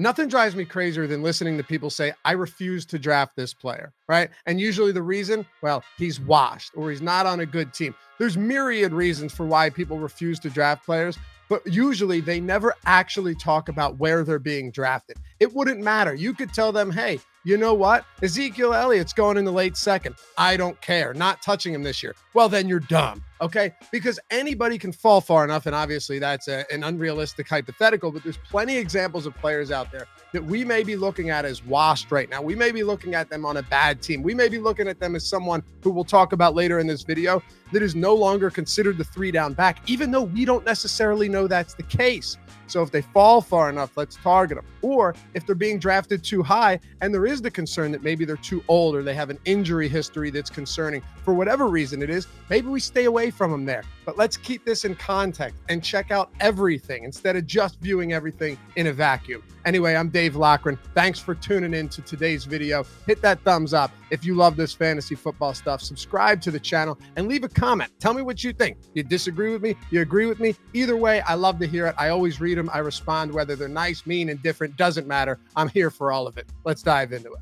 Nothing drives me crazier than listening to people say, I refuse to draft this player, right? And usually the reason, well, he's washed or he's not on a good team. There's myriad reasons for why people refuse to draft players, but usually they never actually talk about where they're being drafted. It wouldn't matter. You could tell them, hey, you know what? Ezekiel Elliott's going in the late second. I don't care. Not touching him this year. Well, then you're dumb, okay? Because anybody can fall far enough, and obviously that's an unrealistic hypothetical, but there's plenty of examples of players out there that we may be looking at as washed right now. We may be looking at them on a bad team. We may be looking at them as someone who we'll talk about later in this video that is no longer considered the 3-down back, even though we don't necessarily know that's the case. So if they fall far enough, let's target them. Or if they're being drafted too high and there is the concern that maybe they're too old or they have an injury history that's concerning, for whatever reason it is, maybe we stay away from them there. But let's keep this in context and check out everything instead of just viewing everything in a vacuum. Anyway, I'm Dave Loughran. Thanks for tuning in to today's video. Hit that thumbs up if you love this fantasy football stuff. Subscribe to the channel and leave a comment. Tell me what you think. You disagree with me? You agree with me? Either way, I love to hear it. I always read them. I respond, whether they're nice, mean, indifferent, doesn't matter. I'm here for all of it. Let's dive into it.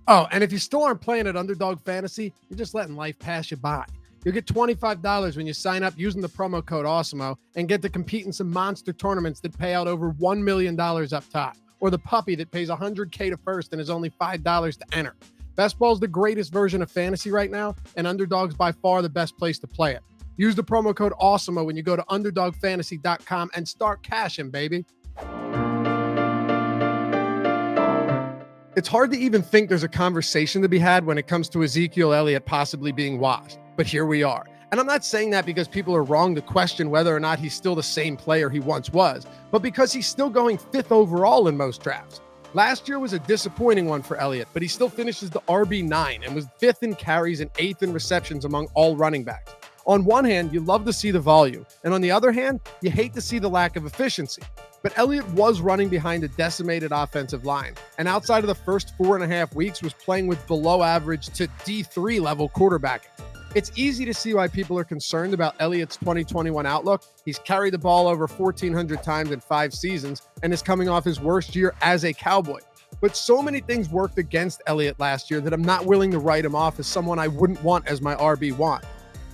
Oh, and if you still aren't playing at Underdog Fantasy, you're just letting life pass you by. You'll get $25 when you sign up using the promo code Awesemo and get to compete in some monster tournaments that pay out over $1 million up top, or the puppy that pays $100K to first and is only $5 to enter. Best Ball is the greatest version of fantasy right now, and Underdog's by far the best place to play it. Use the promo code Awesemo when you go to underdogfantasy.com and start cashing, baby. It's hard to even think there's a conversation to be had when it comes to Ezekiel Elliott possibly being washed, but here we are. And I'm not saying that because people are wrong to question whether or not he's still the same player he once was, but because he's still going 5th overall in most drafts. Last year was a disappointing one for Elliott, but he still finishes the RB9 and was 5th in carries and 8th in receptions among all running backs. On one hand, you love to see the volume, and on the other hand, you hate to see the lack of efficiency. But Elliott was running behind a decimated offensive line, and outside of the first 4.5 weeks was playing with below average to D3 level quarterbacking. It's easy to see why people are concerned about Elliott's 2021 outlook. He's carried the ball over 1,400 times in 5 seasons and is coming off his worst year as a Cowboy. But so many things worked against Elliott last year that I'm not willing to write him off as someone I wouldn't want as my RB1.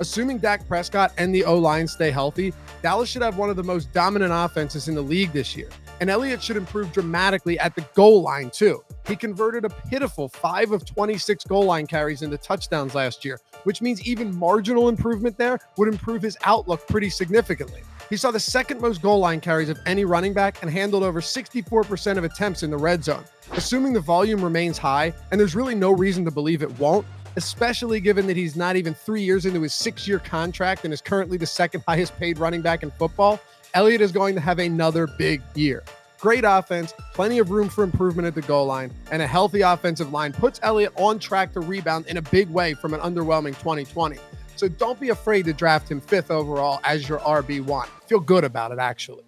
Assuming Dak Prescott and the O-line stay healthy, Dallas should have one of the most dominant offenses in the league this year. And Elliott should improve dramatically at the goal line too. He converted a pitiful 5 of 26 goal line carries into touchdowns last year, which means even marginal improvement there would improve his outlook pretty significantly. He saw the second most goal line carries of any running back and handled over 64% of attempts in the red zone. Assuming the volume remains high, and there's really no reason to believe it won't, especially given that he's not even 3 years into his 6-year contract and is currently the second highest paid running back in football, Elliott is going to have another big year. Great offense, plenty of room for improvement at the goal line, and a healthy offensive line puts Elliott on track to rebound in a big way from an underwhelming 2020. So don't be afraid to draft him 5th overall as your RB1. Feel good about it, actually.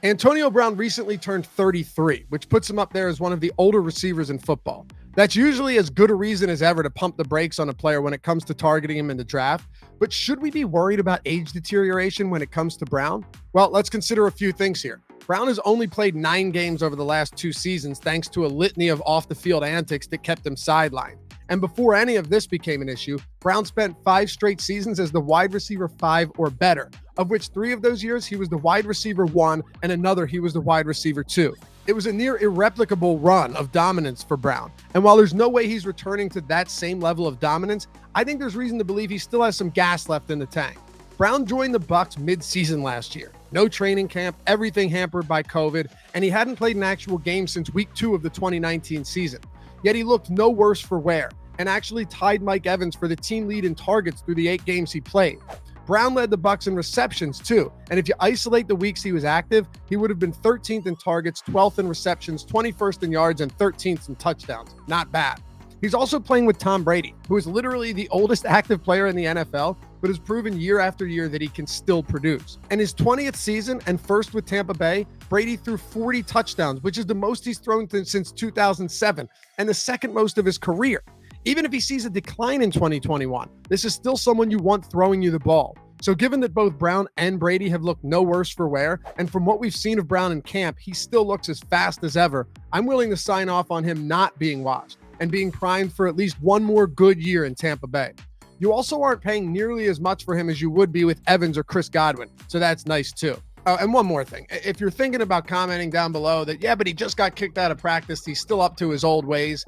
Antonio Brown recently turned 33, which puts him up there as one of the older receivers in football. That's usually as good a reason as ever to pump the brakes on a player when it comes to targeting him in the draft. But should we be worried about age deterioration when it comes to Brown? Well, let's consider a few things here. Brown has only played 9 games over the last 2 seasons thanks to a litany of off-the-field antics that kept him sidelined. And before any of this became an issue, Brown spent 5 straight seasons as the wide receiver 5 or better, of which 3 of those years he was the wide receiver 1 and another he was the wide receiver 2. It was a near irreplicable run of dominance for Brown. And while there's no way he's returning to that same level of dominance, I think there's reason to believe he still has some gas left in the tank. Brown joined the Bucs mid-season last year. No training camp, everything hampered by COVID, and he hadn't played an actual game since week 2 of the 2019 season. Yet he looked no worse for wear and actually tied Mike Evans for the team lead in targets through the 8 games he played. Brown led the Bucs in receptions too, and if you isolate the weeks he was active, he would have been 13th in targets, 12th in receptions, 21st in yards, and 13th in touchdowns. Not bad. He's also playing with Tom Brady, who is literally the oldest active player in the NFL, but has proven year after year that he can still produce. In his 20th season and first with Tampa Bay, Brady threw 40 touchdowns, which is the most he's thrown since 2007, and the second most of his career. Even if he sees a decline in 2021, this is still someone you want throwing you the ball. So given that both Brown and Brady have looked no worse for wear, and from what we've seen of Brown in camp, he still looks as fast as ever, I'm willing to sign off on him not being washed and being primed for at least one more good year in Tampa Bay. You also aren't paying nearly as much for him as you would be with Evans or Chris Godwin, so that's nice too. Oh, and one more thing. If you're thinking about commenting down below that, yeah, but he just got kicked out of practice, he's still up to his old ways.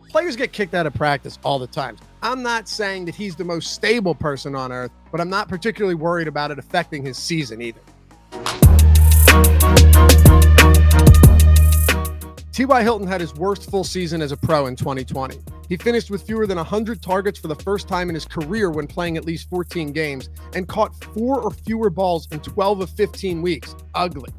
Players get kicked out of practice all the time. I'm not saying that he's the most stable person on earth, but I'm not particularly worried about it affecting his season either. T.Y. Hilton had his worst full season as a pro in 2020. He finished with fewer than 100 targets for the first time in his career when playing at least 14 games and caught 4 or fewer balls in 12 of 15 weeks. Ugly.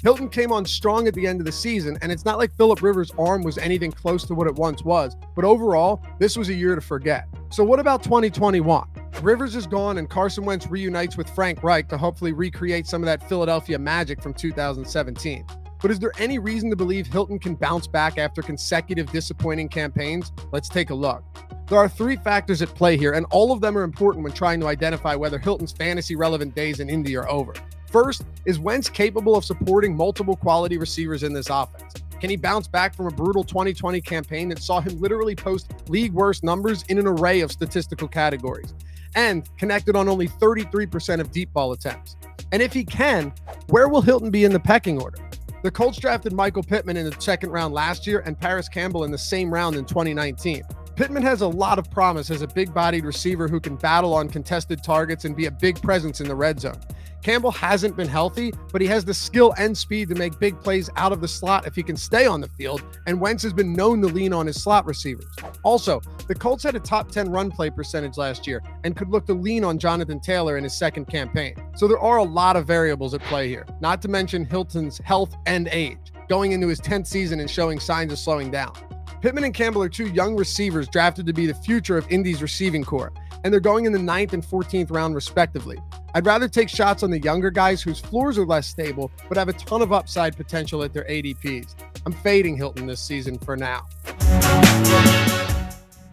Hilton came on strong at the end of the season, and it's not like Phillip Rivers' arm was anything close to what it once was, but overall, this was a year to forget. So what about 2021? Rivers is gone and Carson Wentz reunites with Frank Reich to hopefully recreate some of that Philadelphia magic from 2017. But is there any reason to believe Hilton can bounce back after consecutive disappointing campaigns? Let's take a look. There are 3 factors at play here, and all of them are important when trying to identify whether Hilton's fantasy-relevant days in Indy are over. First, is Wentz capable of supporting multiple quality receivers in this offense? Can he bounce back from a brutal 2020 campaign that saw him literally post league-worst numbers in an array of statistical categories and connected on only 33% of deep ball attempts? And if he can, where will Hilton be in the pecking order? The Colts drafted Michael Pittman in the 2nd round last year and Paris Campbell in the same round in 2019. Pittman has a lot of promise as a big-bodied receiver who can battle on contested targets and be a big presence in the red zone. Campbell hasn't been healthy, but he has the skill and speed to make big plays out of the slot if he can stay on the field, and Wentz has been known to lean on his slot receivers. Also, the Colts had a top 10 run play percentage last year and could look to lean on Jonathan Taylor in his 2nd campaign. So there are a lot of variables at play here, not to mention Hilton's health and age, going into his 10th season and showing signs of slowing down. Pittman and Campbell are 2 young receivers drafted to be the future of Indy's receiving corps, and they're going in the 9th and 14th round respectively. I'd rather take shots on the younger guys whose floors are less stable, but have a ton of upside potential at their ADPs. I'm fading Hilton this season for now.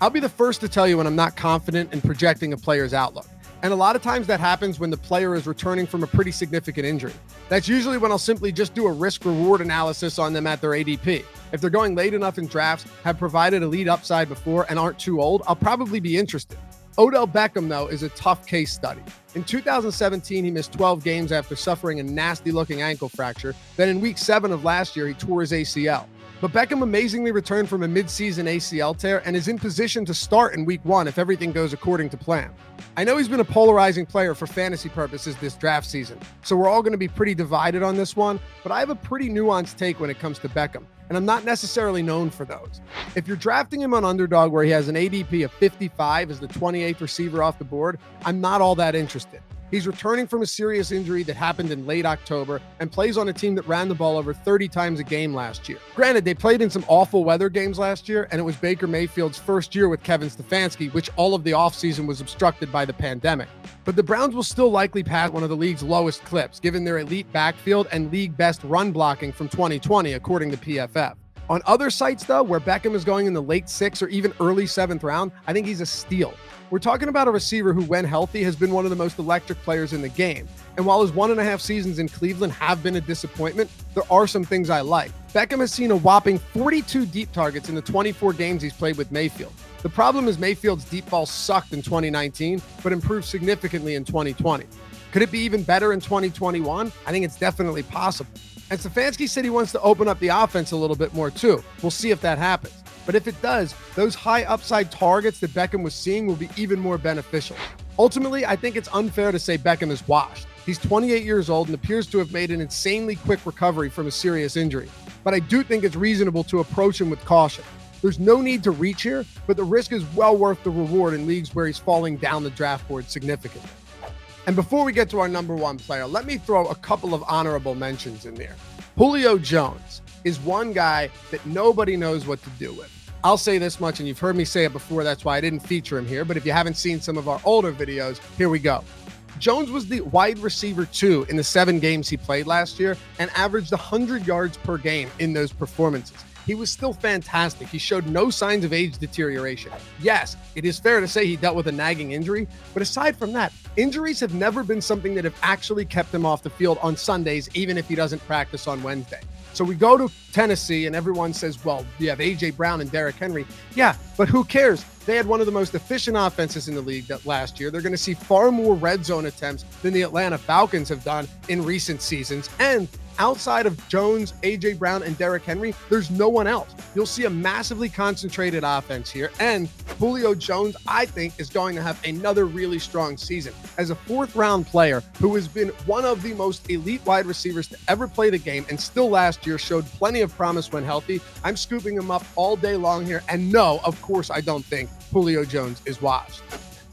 I'll be the first to tell you when I'm not confident in projecting a player's outlook. And a lot of times that happens when the player is returning from a pretty significant injury. That's usually when I'll simply just do a risk-reward analysis on them at their ADP. If they're going late enough in drafts, have provided elite upside before, and aren't too old, I'll probably be interested. Odell Beckham, though, is a tough case study. In 2017, he missed 12 games after suffering a nasty-looking ankle fracture. Then in week 7 of last year, he tore his ACL. But Beckham amazingly returned from a mid-season ACL tear and is in position to start in week 1 if everything goes according to plan. I know he's been a polarizing player for fantasy purposes this draft season, so we're all going to be pretty divided on this one, but I have a pretty nuanced take when it comes to Beckham, and I'm not necessarily known for those. If you're drafting him on Underdog where he has an ADP of 55 as the 28th receiver off the board, I'm not all that interested. He's returning from a serious injury that happened in late October and plays on a team that ran the ball over 30 times a game last year. Granted, they played in some awful weather games last year, and it was Baker Mayfield's first year with Kevin Stefanski, which all of the offseason was obstructed by the pandemic. But the Browns will still likely pass one of the league's lowest clips, given their elite backfield and league best run blocking from 2020, according to PFF. On other sites, though, where Beckham is going in the late 6th or even early 7th round, I think he's a steal. We're talking about a receiver who, when healthy, has been one of the most electric players in the game. And while his 1.5 seasons in Cleveland have been a disappointment, there are some things I like. Beckham has seen a whopping 42 deep targets in the 24 games he's played with Mayfield. The problem is Mayfield's deep ball sucked in 2019, but improved significantly in 2020. Could it be even better in 2021? I think it's definitely possible. And Stefanski said he wants to open up the offense a little bit more too. We'll see if that happens. But if it does, those high upside targets that Beckham was seeing will be even more beneficial. Ultimately, I think it's unfair to say Beckham is washed. He's 28 years old and appears to have made an insanely quick recovery from a serious injury. But I do think it's reasonable to approach him with caution. There's no need to reach here, but the risk is well worth the reward in leagues where he's falling down the draft board significantly. And before we get to our number 1 player, let me throw a couple of honorable mentions in there. Julio Jones is one guy that nobody knows what to do with. I'll say this much, and you've heard me say it before, that's why I didn't feature him here, but if you haven't seen some of our older videos, here we go. Jones was the wide receiver 2 in the 7 games he played last year and averaged 100 yards per game in those performances. he was still fantastic. He showed no signs of age deterioration. Yes, it is fair to say he dealt with a nagging injury, but aside from that, injuries have never been something that have actually kept him off the field on Sundays, even if he doesn't practice on Wednesday. So we go to Tennessee and everyone says, well, you have A.J. Brown and Derrick Henry. Yeah, but who cares? They had one of the most efficient offenses in the league last year. They're going to see far more red zone attempts than the Atlanta Falcons have done in recent seasons. And outside of Jones, A.J. Brown, and Derrick Henry, there's no one else. You'll see a massively concentrated offense here. And Julio Jones, I think, is going to have another really strong season. As a fourth-round player who has been one of the most elite wide receivers to ever play the game and still last year showed plenty of promise when healthy, I'm scooping him up all day long here. And no, of course, I don't think Julio Jones is washed.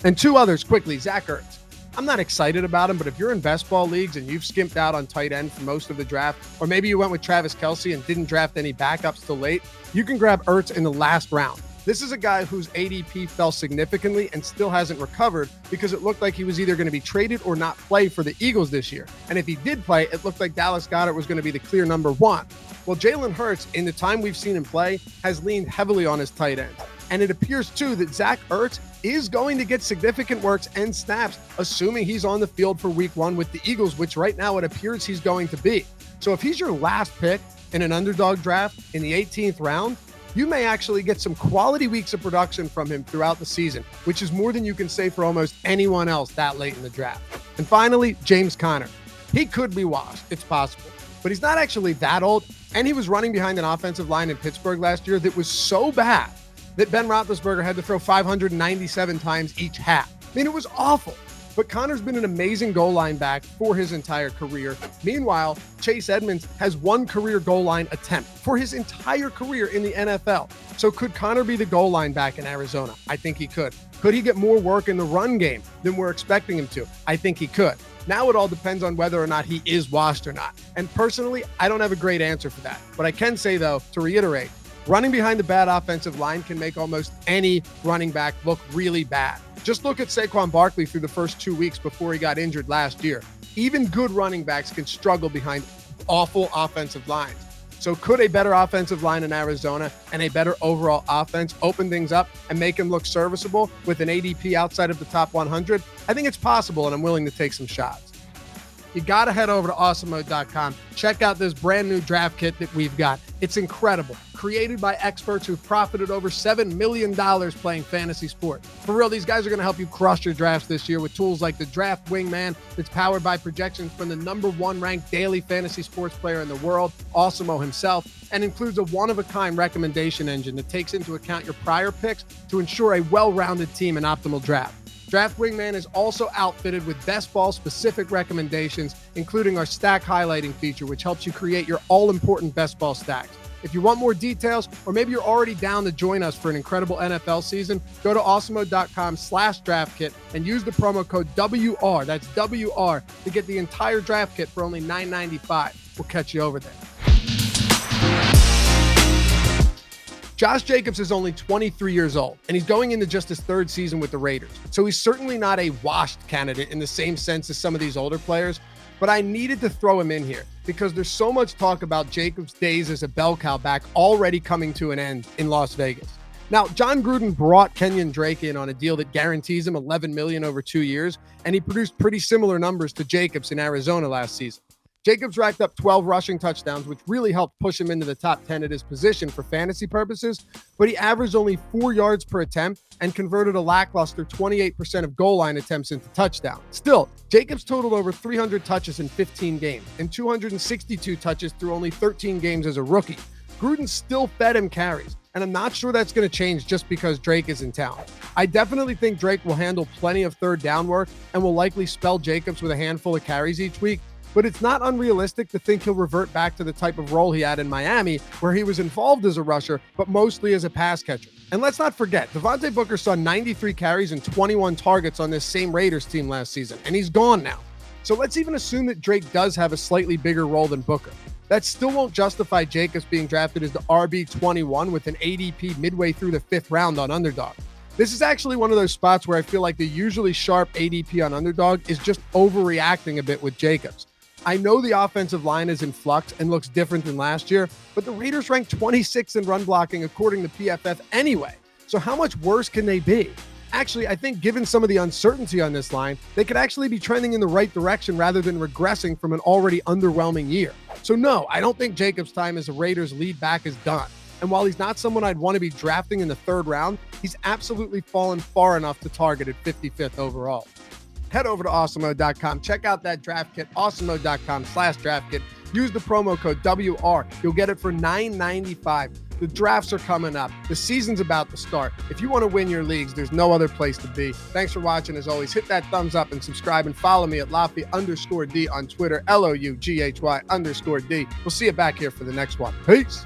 And two others quickly, Zach Ertz. I'm not excited about him, but if you're in best ball leagues and you've skimped out on tight end for most of the draft, or maybe you went with Travis Kelce and didn't draft any backups till late, you can grab Ertz in the last round. This is a guy whose ADP fell significantly and still hasn't recovered because it looked like he was either going to be traded or not play for the Eagles this year. And if he did play, it looked like Dallas Goedert was going to be the clear number one. Well, Jalen Hurts, in the time we've seen him play, has leaned heavily on his tight end. And it appears, too, that Zach Ertz is going to get significant works and snaps, assuming he's on the field for week one with the Eagles, which right now it appears he's going to be. So if he's your last pick in an underdog draft in the 18th round, you may actually get some quality weeks of production from him throughout the season, which is more than you can say for almost anyone else that late in the draft. And finally, James Conner. He could be washed. It's possible. But he's not actually that old, and he was running behind an offensive line in Pittsburgh last year that was so bad that Ben Roethlisberger had to throw 597 times each half. I mean, it was awful. But Conner's been an amazing goal line back for his entire career. Meanwhile, Chase Edmonds has one career goal line attempt for his entire career in the NFL. So could Conner be the goal line back in Arizona? I think he could. Could he get more work in the run game than we're expecting him to? I think he could. Now it all depends on whether or not he is washed or not. And personally, I don't have a great answer for that. What I can say, though, to reiterate, running behind a bad offensive line can make almost any running back look really bad. Just look at Saquon Barkley through the first 2 weeks before he got injured last year. Even good running backs can struggle behind awful offensive lines. So could a better offensive line in Arizona and a better overall offense open things up and make him look serviceable with an ADP outside of the top 100? I think it's possible, and I'm willing to take some shots. You got to head over to Awesemo.com. Check out this brand new draft kit that we've got. It's incredible. Created by experts who've profited over $7 million playing fantasy sports. For real, these guys are going to help you crush your drafts this year with tools like the Draft Wingman that's powered by projections from the #1 ranked daily fantasy sports player in the world, Awesemo himself, and includes a one-of-a-kind recommendation engine that takes into account your prior picks to ensure a well-rounded team and optimal draft. Draft Wingman is also outfitted with best ball specific recommendations, including our stack highlighting feature, which helps you create your all-important best ball stacks. If you want more details, or maybe you're already down to join us for an incredible NFL season, go to awesemo.com/draftkit and use the promo code WR, that's WR, to get the entire draft kit for only $9.95. We'll catch you over there. Josh Jacobs is only 23 years old, and he's going into just his third season with the Raiders. So he's certainly not a washed candidate in the same sense as some of these older players, but I needed to throw him in here because there's so much talk about Jacobs' days as a bell cow back already coming to an end in Las Vegas. Now, John Gruden brought Kenyon Drake in on a deal that guarantees him $11 million over 2 years, and he produced pretty similar numbers to Jacobs in Arizona last season. Jacobs racked up 12 rushing touchdowns, which really helped push him into the top 10 at his position for fantasy purposes, but he averaged only 4 yards per attempt and converted a lackluster 28% of goal line attempts into touchdowns. Still, Jacobs totaled over 300 touches in 15 games and 262 touches through only 13 games as a rookie. Gruden still fed him carries, and I'm not sure that's going to change just because Drake is in town. I definitely think Drake will handle plenty of third down work and will likely spell Jacobs with a handful of carries each week, but it's not unrealistic to think he'll revert back to the type of role he had in Miami, where he was involved as a rusher, but mostly as a pass catcher. And let's not forget, Devontae Booker saw 93 carries and 21 targets on this same Raiders team last season, and he's gone now. So let's even assume that Drake does have a slightly bigger role than Booker. That still won't justify Jacobs being drafted as the RB21 with an ADP midway through the 5th round on Underdog. This is actually one of those spots where I feel like the usually sharp ADP on Underdog is just overreacting a bit with Jacobs. I know the offensive line is in flux and looks different than last year, but the Raiders ranked 26 in run blocking according to PFF anyway. So how much worse can they be? Actually, I think given some of the uncertainty on this line, they could actually be trending in the right direction rather than regressing from an already underwhelming year. So no, I don't think Jacobs' time as a Raiders lead back is done. And while he's not someone I'd want to be drafting in the third round, he's absolutely fallen far enough to target at 55th overall. Head over to Awesemo.com. Check out that draft kit, Awesemo.com/draft kit. Use the promo code WR. You'll get it for $9.95. The drafts are coming up. The season's about to start. If you want to win your leagues, there's no other place to be. Thanks for watching. As always, hit that thumbs up and subscribe and follow me at Loughy_D on Twitter, LOUGHY_D. We'll see you back here for the next one. Peace.